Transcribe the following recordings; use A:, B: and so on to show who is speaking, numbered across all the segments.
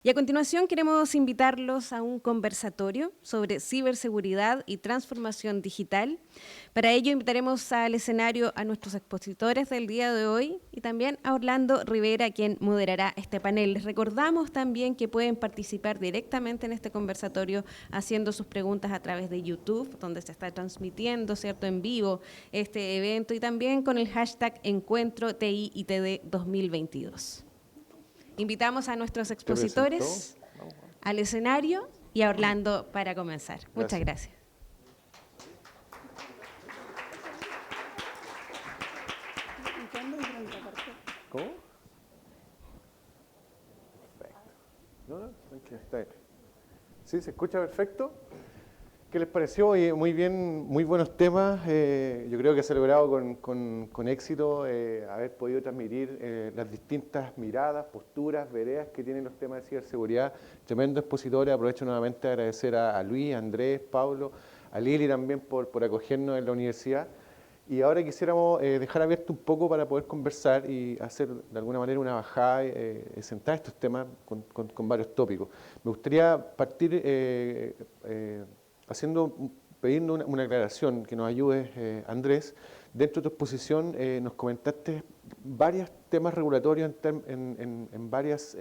A: Y a continuación queremos invitarlos a un conversatorio sobre ciberseguridad y transformación digital. Para ello invitaremos al escenario a nuestros expositores del día de hoy y también a Orlando Rivera, quien moderará este panel. Les recordamos también que pueden participar directamente en este conversatorio haciendo sus preguntas a través de YouTube, donde se está transmitiendo, ¿cierto?, en vivo este evento, y también con el hashtag Encuentro TI-ITD 2022. Invitamos a nuestros expositores al escenario y a Orlando para comenzar. Muchas gracias.
B: ¿Cómo? Perfecto. No, está bien. ¿Sí? ¿Se escucha perfecto? ¿Qué les pareció? Muy bien, muy buenos temas. Yo creo que se ha logrado con éxito haber podido transmitir las distintas miradas, posturas, veredas que tienen los temas de ciberseguridad. Tremendo expositores. Aprovecho nuevamente a agradecer a Luis, a Andrés, Pablo, a Lili también por acogernos en la universidad. Y ahora quisiéramos dejar abierto un poco para poder conversar y hacer de alguna manera una bajada, sentar estos temas con varios tópicos. Me gustaría partir pidiendo una aclaración, que nos ayude Andrés. Dentro de tu exposición nos comentaste varios temas regulatorios en varias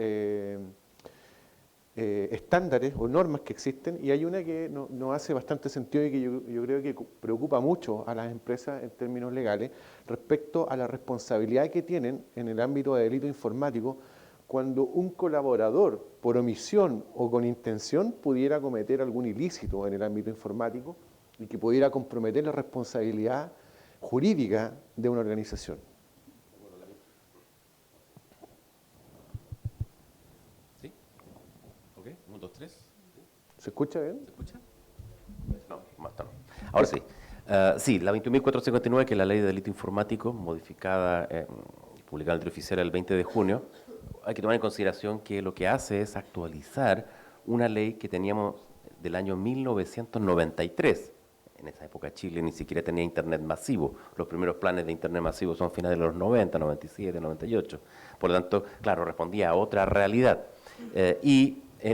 B: estándares o normas que existen, y hay una que nos hace bastante sentido y que yo creo que preocupa mucho a las empresas en términos legales respecto a la responsabilidad que tienen en el ámbito de delito informático cuando un colaborador, por omisión o con intención, pudiera cometer algún ilícito en el ámbito informático y que pudiera comprometer la responsabilidad jurídica de una organización.
C: ¿Sí? ¿Ok? 1, 2, 3.
B: ¿Se escucha bien?
C: ¿Se escucha? No, más no. Ahora sí. Sí, la 21.459, que es la ley de delito informático, modificada y publicada en el Diario Oficial el 20 de junio, hay que tomar en consideración que lo que hace es actualizar una ley que teníamos del año 1993. En esa época Chile ni siquiera tenía internet masivo. Los primeros planes de internet masivo son finales de los 90, 97, 98. Por lo tanto, claro, respondía a otra realidad.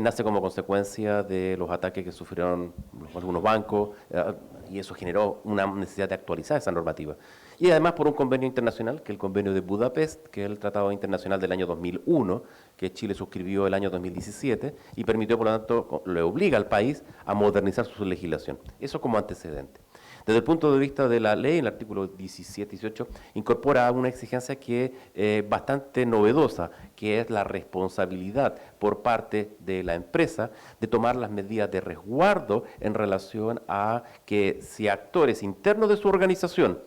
C: Nace como consecuencia de los ataques que sufrieron algunos bancos, y eso generó una necesidad de actualizar esa normativa. Y además por un convenio internacional, que es el convenio de Budapest, que es el Tratado Internacional del año 2001, que Chile suscribió el año 2017, y permitió, por lo tanto, le obliga al país a modernizar su legislación. Eso como antecedente. Desde el punto de vista de la ley, el artículo 17 y 18 incorpora una exigencia que es bastante novedosa, que es la responsabilidad por parte de la empresa de tomar las medidas de resguardo en relación a que si actores internos de su organización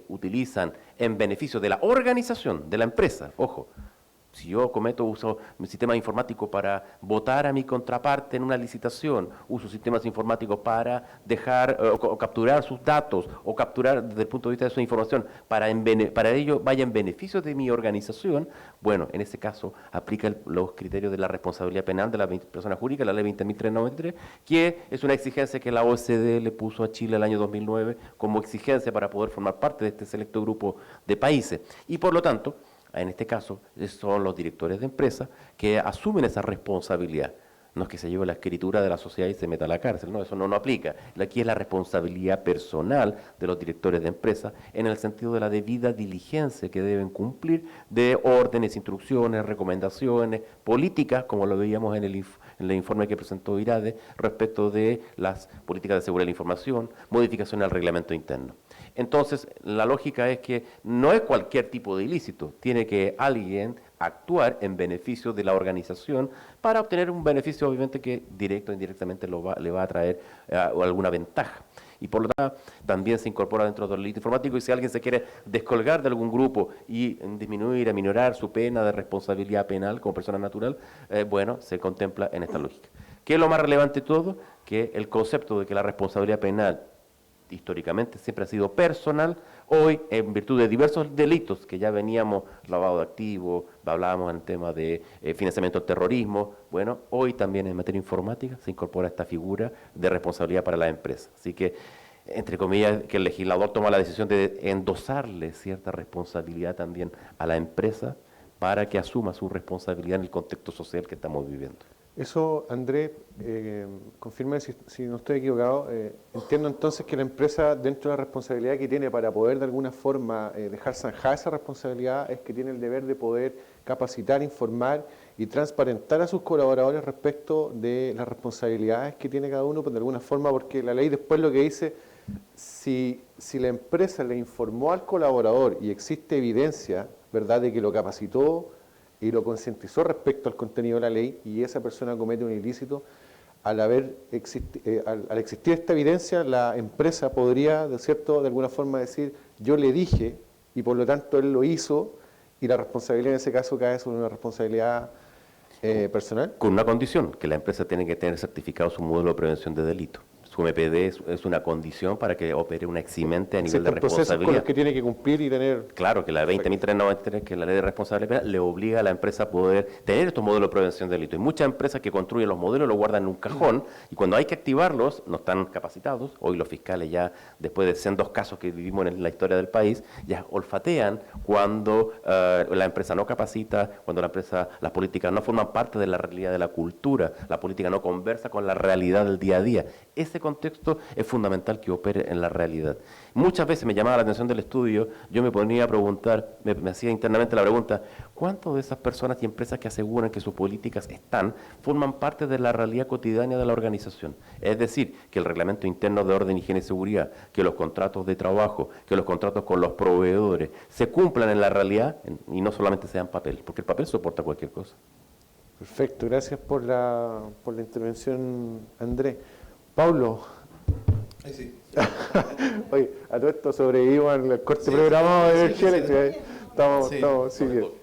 C: utilizan en beneficio de la organización, de la empresa, ojo, si yo uso mi sistema informático para votar a mi contraparte en una licitación, uso sistemas informáticos para dejar o capturar sus datos o capturar desde el punto de vista de su información para ello vaya en beneficio de mi organización, bueno, en ese caso aplica los criterios de la responsabilidad penal de la persona jurídica, la ley 20.393, que es una exigencia que la OCDE le puso a Chile el año 2009 como exigencia para poder formar parte de este selecto grupo de países. Y por lo tanto, en este caso, son los directores de empresas que asumen esa responsabilidad. No es que se lleve la escritura de la sociedad y se meta a la cárcel, no, eso no aplica. Aquí es la responsabilidad personal de los directores de empresas en el sentido de la debida diligencia que deben cumplir de órdenes, instrucciones, recomendaciones, políticas, como lo veíamos en el informe que presentó IRADE, respecto de las políticas de seguridad de la información, modificación al reglamento interno. Entonces, la lógica es que no es cualquier tipo de ilícito, tiene que alguien actuar en beneficio de la organización para obtener un beneficio, obviamente, que directo o indirectamente le va a traer alguna ventaja. Y por lo tanto, también se incorpora dentro del delito informático, y si alguien se quiere descolgar de algún grupo y disminuir, aminorar su pena de responsabilidad penal como persona natural, bueno, se contempla en esta lógica. ¿Qué es lo más relevante de todo? Que el concepto de que la responsabilidad penal históricamente siempre ha sido personal, hoy en virtud de diversos delitos que ya veníamos, lavado de activos, hablábamos en el tema de financiamiento del terrorismo, bueno, hoy también en materia informática se incorpora esta figura de responsabilidad para la empresa. Así que, entre comillas, que el legislador toma la decisión de endosarle cierta responsabilidad también a la empresa para que asuma su responsabilidad en el contexto social que estamos viviendo.
B: Eso, Andrés, confirme si no estoy equivocado. Entiendo entonces que la empresa, dentro de la responsabilidad que tiene para poder de alguna forma dejar zanjada esa responsabilidad, es que tiene el deber de poder capacitar, informar y transparentar a sus colaboradores respecto de las responsabilidades que tiene cada uno, pues, de alguna forma, porque la ley después lo que dice, si la empresa le informó al colaborador y existe evidencia, ¿verdad?, de que lo capacitó y lo concientizó respecto al contenido de la ley y esa persona comete un ilícito, al existir esta evidencia, la empresa podría, de alguna forma decir, yo le dije y por lo tanto él lo hizo y la responsabilidad en ese caso cae sobre una responsabilidad personal.
C: Con una condición, que la empresa tiene que tener certificado su módulo de prevención de delito. Su MPD es una condición para que opere una eximente a nivel de
B: procesos con
C: responsabilidad.
B: los que tiene que cumplir y tener...
C: Claro, que la 20.393, que es la ley de responsabilidad penal, le obliga a la empresa a poder tener estos modelos de prevención de delito. Y muchas empresas que construyen los modelos los guardan en un cajón y cuando hay que activarlos no están capacitados. Hoy los fiscales ya, después de sendos casos que vivimos en la historia del país, ya olfatean cuando la empresa no capacita, cuando las políticas no forman parte de la realidad de la cultura, la política no conversa con la realidad del día a día. Ese contexto es fundamental que opere en la realidad. Muchas veces me llamaba la atención del estudio, yo me ponía a preguntar, me hacía internamente la pregunta, ¿cuántas de esas personas y empresas que aseguran que sus políticas forman parte de la realidad cotidiana de la organización? Es decir, que el reglamento interno de orden, higiene y seguridad, que los contratos de trabajo, que los contratos con los proveedores se cumplan en la realidad y no solamente sean papel, porque el papel soporta cualquier cosa.
B: Perfecto, gracias por la intervención, Andrés. Pablo.
D: Ahí sí.
B: Oye, a todo esto sobrevivimos al corte programado de energía eléctrica. Estamos,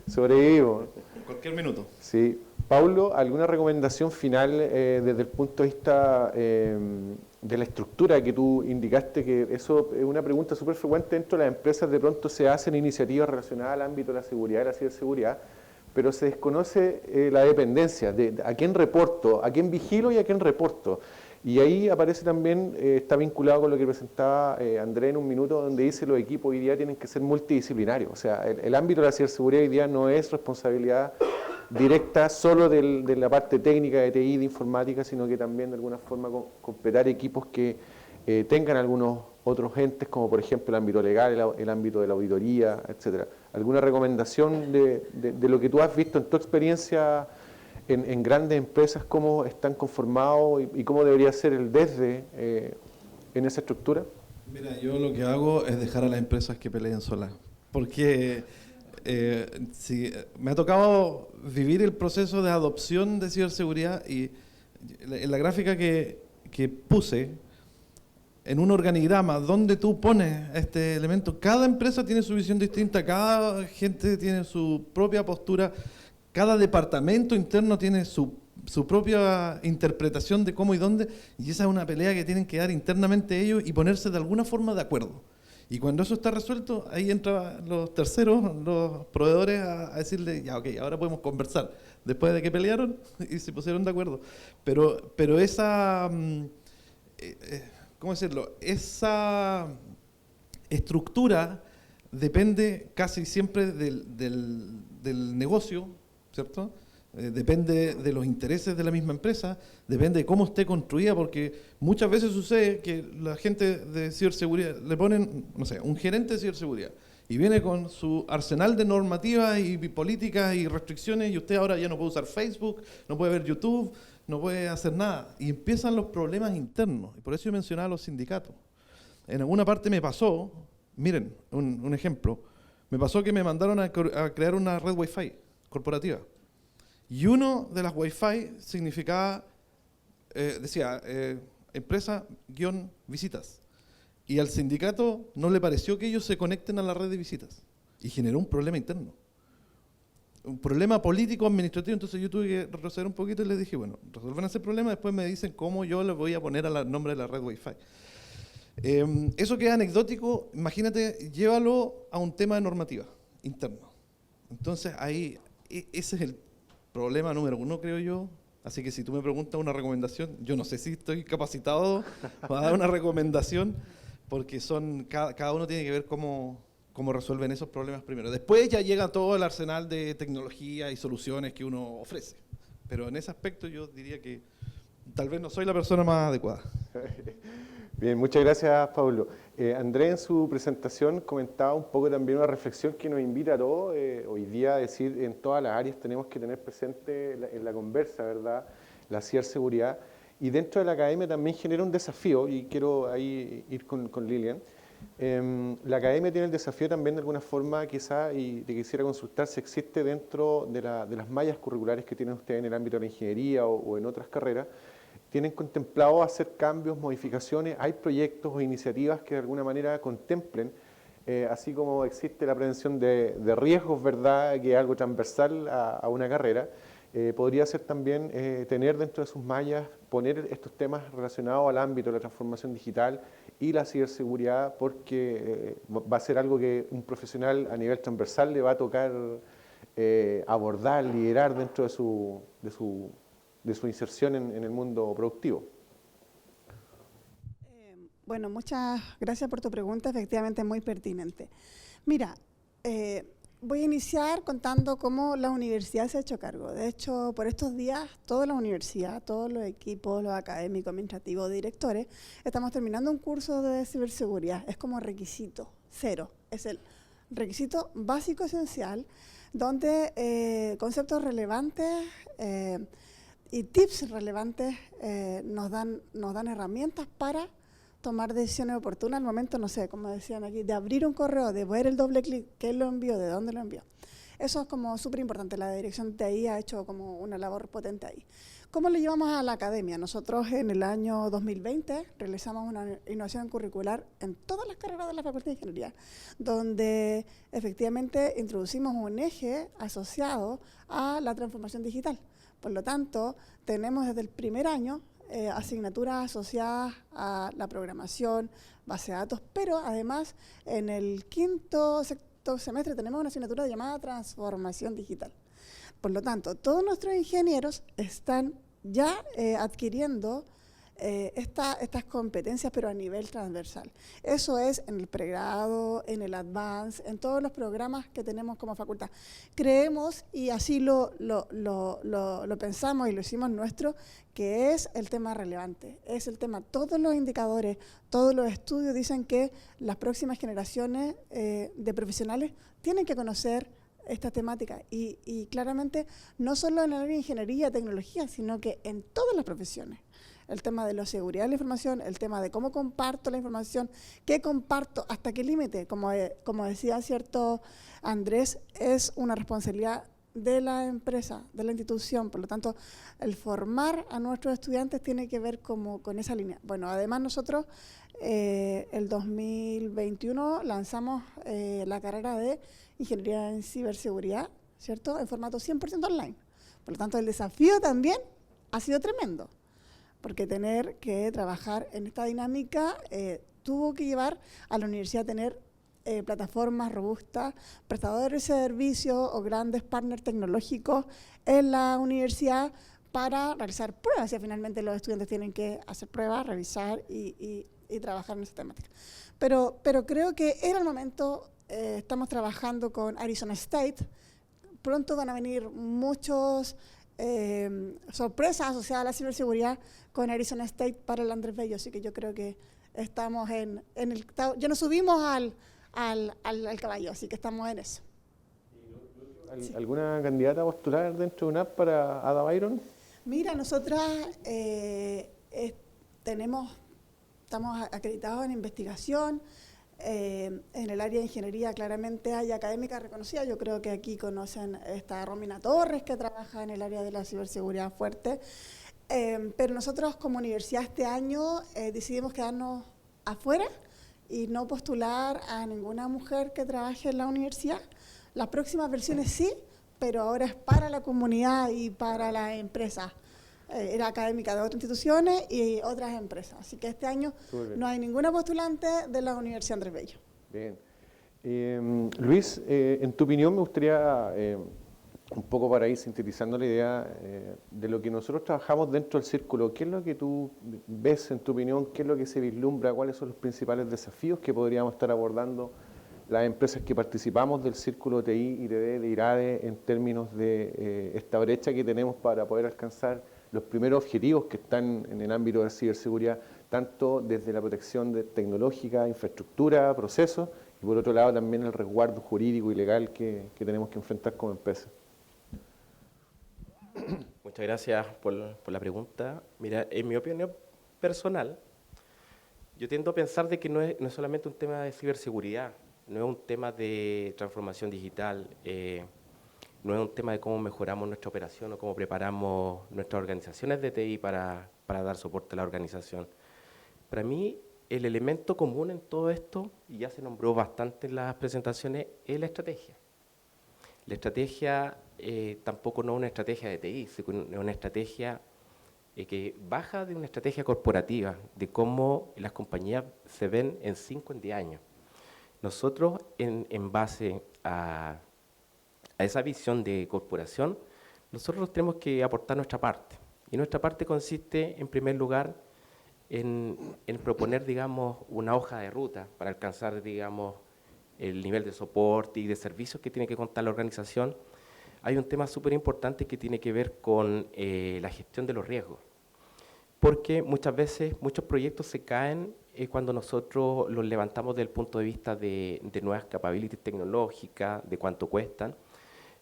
B: sobrevivimos.
D: En cualquier minuto.
B: Sí. Paulo, ¿alguna recomendación final desde el punto de vista de la estructura que tú indicaste? Que eso es una pregunta súper frecuente dentro de las empresas. De pronto se hacen iniciativas relacionadas al ámbito de la seguridad y la ciberseguridad, pero se desconoce la dependencia de a quién reporto, a quién vigilo y a quién reporto. Y ahí aparece también, está vinculado con lo que presentaba Andrés en un minuto, donde dice los equipos hoy día tienen que ser multidisciplinarios. O sea, el ámbito de la ciberseguridad hoy día no es responsabilidad directa solo de la parte técnica de TI, de informática, sino que también de alguna forma completar equipos que tengan algunos otros entes, como por ejemplo el ámbito legal, el ámbito de la auditoría, etcétera. ¿Alguna recomendación de lo que tú has visto en tu experiencia en grandes empresas, cómo están conformados y cómo debería ser el desde en esa estructura?
D: Mira, yo lo que hago es dejar a las empresas que peleen solas, porque me ha tocado vivir el proceso de adopción de ciberseguridad y en la gráfica que puse, en un organigrama donde tú pones este elemento, cada empresa tiene su visión distinta, cada gente tiene su propia postura, cada departamento interno tiene su propia interpretación de cómo y dónde, y esa es una pelea que tienen que dar internamente ellos y ponerse de alguna forma de acuerdo. Y cuando eso está resuelto, ahí entran los terceros, los proveedores, a decirle, ya, ok, ahora podemos conversar, después de que pelearon y se pusieron de acuerdo. Pero esa, ¿cómo decirlo? Esa estructura depende casi siempre del negocio, ¿cierto? Depende de los intereses de la misma empresa, depende de cómo esté construida, porque muchas veces sucede que la gente de ciberseguridad le ponen, no sé, un gerente de ciberseguridad y viene con su arsenal de normativas y políticas y restricciones y usted ahora ya no puede usar Facebook, no puede ver YouTube, no puede hacer nada. Y empiezan los problemas internos. Y por eso yo mencionaba a los sindicatos. En alguna parte me pasó, miren, un ejemplo, me pasó que me mandaron a crear una red Wi-Fi corporativa. Y uno de las Wi-Fi significaba, decía, empresa-visitas. Y al sindicato no le pareció que ellos se conecten a la red de visitas. Y generó un problema interno. Un problema político-administrativo. Entonces yo tuve que retroceder un poquito y les dije, bueno, resuelvan ese problema, después me dicen cómo yo le voy a poner al nombre de la red Wi-Fi. Eso que es anecdótico, imagínate, llévalo a un tema de normativa interno. Entonces ahí, ese es el problema número uno, creo yo. Así que si tú me preguntas una recomendación, yo no sé si estoy capacitado para dar una recomendación, porque cada uno tiene que ver cómo cómo resuelven esos problemas primero. Después ya llega todo el arsenal de tecnología y soluciones que uno ofrece. Pero en ese aspecto yo diría que tal vez no soy la persona más adecuada.
B: Bien, muchas gracias, Pablo. Andrés, en su presentación comentaba un poco también una reflexión que nos invita a todos hoy día a decir en todas las áreas tenemos que tener presente en la conversa, ¿verdad?, la ciberseguridad. Y dentro de la academia también genera un desafío, y quiero ahí ir con Lilian. La academia tiene el desafío también de alguna forma, quizá, y te quisiera consultar si existe dentro de las mallas curriculares que tienen ustedes en el ámbito de la ingeniería o en otras carreras, ¿tienen contemplado hacer cambios, modificaciones? ¿Hay proyectos o iniciativas que de alguna manera contemplen, así como existe la prevención de riesgos, ¿verdad?, que es algo transversal a una carrera? Podría ser también tener dentro de sus mallas, poner estos temas relacionados al ámbito de la transformación digital y la ciberseguridad, porque va a ser algo que un profesional a nivel transversal le va a tocar abordar, liderar dentro de su inserción en el mundo productivo.
E: Bueno, muchas gracias por tu pregunta, efectivamente es muy pertinente. Mira, voy a iniciar contando cómo la universidad se ha hecho cargo. De hecho, por estos días, toda la universidad, todos los equipos, los académicos, administrativos, directores, estamos terminando un curso de ciberseguridad. Es como requisito cero, es el requisito básico esencial, donde conceptos relevantes y tips relevantes nos dan herramientas para tomar decisiones oportunas al momento, no sé, como decían aquí, de abrir un correo, de ver el doble clic, quién lo envió, de dónde lo envió. Eso es como súper importante. La dirección de ahí ha hecho como una labor potente ahí. ¿Cómo lo llevamos a la academia? Nosotros en el año 2020 realizamos una innovación curricular en todas las carreras de la Facultad de Ingeniería, donde efectivamente introducimos un eje asociado a la transformación digital. Por lo tanto, tenemos desde el primer año asignaturas asociadas a la programación, base de datos, pero además en el sexto semestre tenemos una asignatura llamada transformación digital. Por lo tanto, todos nuestros ingenieros están ya adquiriendo estas competencias, pero a nivel transversal. Eso es en el pregrado, en el advance, en todos los programas que tenemos como facultad. Creemos, y así lo pensamos y lo hicimos nuestro, que es el tema relevante, es el tema, todos los indicadores, todos los estudios dicen que las próximas generaciones de profesionales tienen que conocer esta temática y claramente no solo en el área de ingeniería, tecnología, sino que en todas las profesiones. El tema de la seguridad de la información, el tema de cómo comparto la información, qué comparto, hasta qué límite, como decía cierto Andrés, es una responsabilidad de la empresa, de la institución. Por lo tanto, el formar a nuestros estudiantes tiene que ver con esa línea. Bueno, además nosotros el 2021 lanzamos la carrera de Ingeniería en Ciberseguridad, ¿cierto?, en formato 100% online. Por lo tanto, el desafío también ha sido tremendo, porque tener que trabajar en esta dinámica tuvo que llevar a la universidad a tener plataformas robustas, prestadores de servicios o grandes partners tecnológicos en la universidad para realizar pruebas. Y finalmente los estudiantes tienen que hacer pruebas, revisar y trabajar en esa temática. Pero creo que era el momento, estamos trabajando con Arizona State, pronto van a venir muchos sorpresas asociadas a la ciberseguridad con Arizona State para el Andrés Bello, así que yo creo que estamos ya nos subimos al caballo, así que estamos en eso.
B: ¿Alguna candidata a postular dentro de UNAP para Ada Byron?
E: Mira, nosotras estamos acreditados en investigación. En el área de ingeniería claramente hay académicas reconocidas. Yo creo que aquí conocen esta Romina Torres, que trabaja en el área de la ciberseguridad fuerte. Pero nosotros como universidad este año decidimos quedarnos afuera y no postular a ninguna mujer que trabaje en la universidad. Las próximas versiones sí, pero ahora es para la comunidad y para las empresas. Era académica de otras instituciones y otras empresas. Así que este año no hay ninguna postulante de la Universidad Andrés Bello.
B: Bien. Luis, en tu opinión me gustaría, un poco para ir sintetizando la idea de lo que nosotros trabajamos dentro del círculo, ¿qué es lo que tú ves en tu opinión? ¿Qué es lo que se vislumbra? ¿Cuáles son los principales desafíos que podríamos estar abordando las empresas que participamos del Círculo TI y TD de IRADE en términos de esta brecha que tenemos para poder alcanzar los primeros objetivos que están en el ámbito de ciberseguridad, tanto desde la protección tecnológica, infraestructura, procesos, y por otro lado también el resguardo jurídico y legal que tenemos que enfrentar como empresa.
F: Muchas gracias por la pregunta. Mira, en mi opinión personal, yo tiendo a pensar de que no es solamente un tema de ciberseguridad, no es un tema de transformación digital, no es un tema de cómo mejoramos nuestra operación o cómo preparamos nuestras organizaciones de TI para dar soporte a la organización. Para mí, el elemento común en todo esto, y ya se nombró bastante en las presentaciones, es la estrategia. La estrategia tampoco no es una estrategia de TI, es una estrategia que baja de una estrategia corporativa, de cómo las compañías se ven en 5 o 10 años. Nosotros, en base a esa visión de corporación, nosotros tenemos que aportar nuestra parte. Y nuestra parte consiste, en primer lugar, en proponer, digamos, una hoja de ruta para alcanzar, digamos, el nivel de soporte y de servicios que tiene que contar la organización. Hay un tema súper importante que tiene que ver con la gestión de los riesgos. Porque muchas veces, muchos proyectos se caen cuando nosotros los levantamos desde el punto de vista de nuevas capabilities tecnológicas, de cuánto cuestan,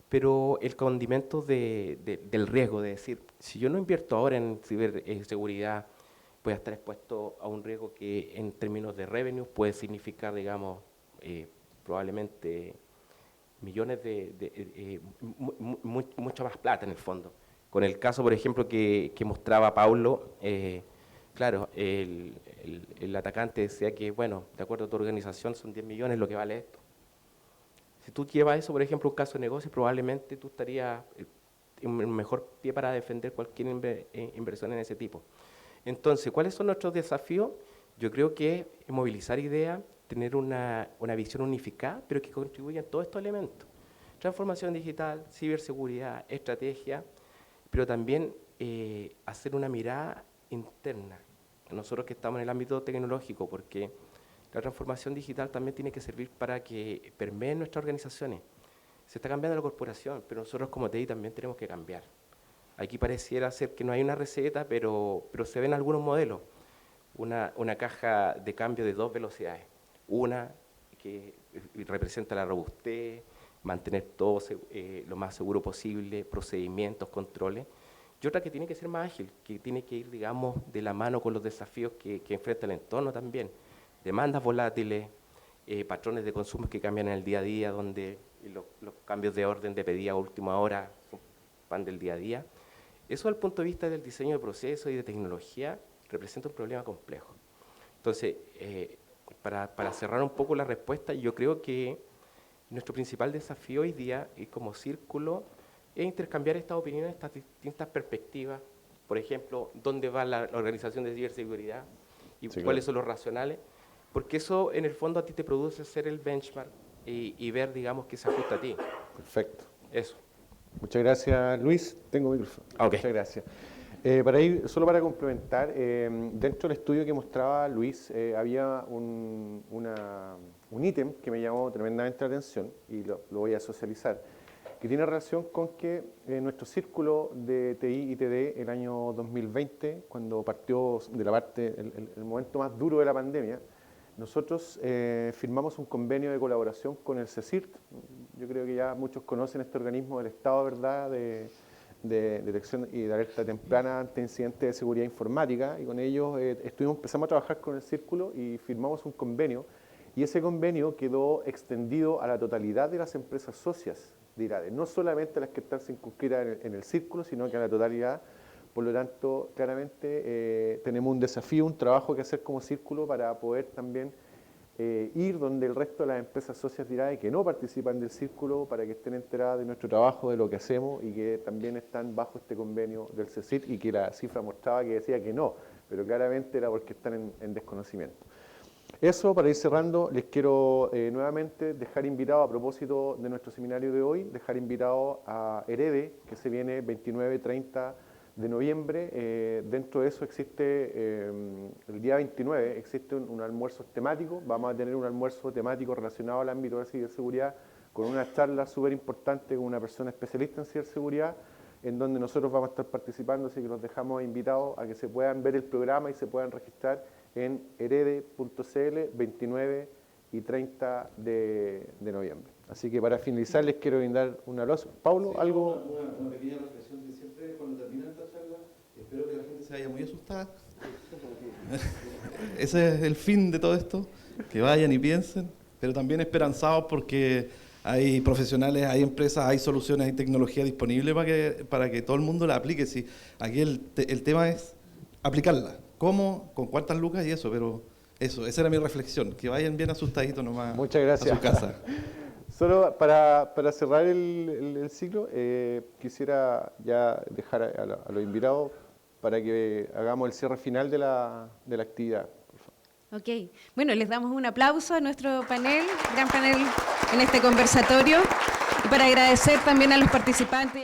F: pero el condimento del riesgo, de decir, si yo no invierto ahora en ciberseguridad, voy a estar expuesto a un riesgo que en términos de revenue puede significar, digamos, probablemente millones mucha más plata en el fondo. Con el caso, por ejemplo, que mostraba Paulo, claro, el atacante decía que, bueno, de acuerdo a tu organización son 10 millones lo que vale esto. Si tú llevas eso, por ejemplo, un caso de negocio, probablemente tú estarías en un mejor pie para defender cualquier inversión en ese tipo. Entonces, ¿cuáles son nuestros desafíos? Yo creo que movilizar ideas, tener una visión unificada, pero que contribuyan todos estos elementos. Transformación digital, ciberseguridad, estrategia, pero también hacer una mirada interna. Nosotros que estamos en el ámbito tecnológico, porque la transformación digital también tiene que servir para que permeen nuestras organizaciones. Se está cambiando la corporación, pero nosotros como TI también tenemos que cambiar. Aquí pareciera ser que no hay una receta, pero se ven algunos modelos. Una caja de cambio de 2 velocidades. Una que representa la robustez, mantener todo lo más seguro posible, procedimientos, controles. Y otra que tiene que ser más ágil, que tiene que ir, digamos, de la mano con los desafíos que enfrenta el entorno también. Demandas volátiles, patrones de consumo que cambian en el día a día, donde los cambios de orden de pedida a última hora son pan del día a día. Eso, desde el punto de vista del diseño de procesos y de tecnología, representa un problema complejo. Entonces, para cerrar un poco la respuesta, yo creo que nuestro principal desafío hoy día, y como círculo, es intercambiar estas opiniones, estas distintas perspectivas. Por ejemplo, ¿dónde va la organización de ciberseguridad? Y sí, cuáles son los racionales. Porque eso, en el fondo, a ti te produce ser el benchmark y ver, digamos, qué se ajusta a ti.
B: Perfecto.
F: Eso.
B: Muchas gracias, Luis. Tengo micrófono.
F: Okay.
B: Muchas gracias. Solo para complementar, dentro del estudio que mostraba Luis, había un ítem que me llamó tremendamente la atención y lo voy a socializar, que tiene relación con que nuestro círculo de TI y TD el año 2020, cuando partió de la parte, el momento más duro de la pandemia, nosotros firmamos un convenio de colaboración con el CSIRT. Yo creo que ya muchos conocen este organismo del Estado, ¿verdad?, de detección y de alerta temprana ante incidentes de seguridad informática, y con ellos empezamos a trabajar con el círculo y firmamos un convenio, y ese convenio quedó extendido a la totalidad de las empresas socias de IRADE, no solamente las que están circunscritas en el círculo, sino que a la totalidad. Por lo tanto, claramente tenemos un desafío, un trabajo que hacer como círculo para poder también ir donde el resto de las empresas socias de IRADE que no participan del círculo, para que estén enteradas de nuestro trabajo, de lo que hacemos, y que también están bajo este convenio del CSIRT, y que la cifra mostraba que decía que no, pero claramente era porque están en desconocimiento. Eso, para ir cerrando, les quiero nuevamente dejar invitado, a propósito de nuestro seminario de hoy, dejar invitado a Herede, que se viene 29, 30 de noviembre. Dentro de eso existe, el día 29, existe un almuerzo temático. Vamos a tener un almuerzo temático relacionado al ámbito de ciberseguridad, con una charla súper importante con una persona especialista en ciberseguridad, en donde nosotros vamos a estar participando, así que los dejamos invitados a que se puedan ver el programa y se puedan registrar en herede.cl 29 y 30 de noviembre. Así que para finalizar les quiero brindar un abrazo. Paulo,
D: Sí,
B: ¿algo?
D: una pequeña reflexión que siempre cuando termina esta charla, espero que la gente se vaya muy asustada. Ese es el fin de todo esto, que vayan y piensen, pero también esperanzados porque hay profesionales, hay empresas, hay soluciones, hay tecnología disponible para que todo el mundo la aplique. Sí, aquí el tema es aplicarla. ¿Cómo? ¿Con cuántas lucas? Y eso, pero eso, esa era mi reflexión, que vayan bien asustaditos nomás.
B: Muchas gracias.
D: A su casa.
B: Solo para cerrar el ciclo, quisiera ya dejar a los invitados para que hagamos el cierre final de la actividad.
A: Ok, bueno, les damos un aplauso a nuestro panel, gran panel en este conversatorio, y para agradecer también a los participantes.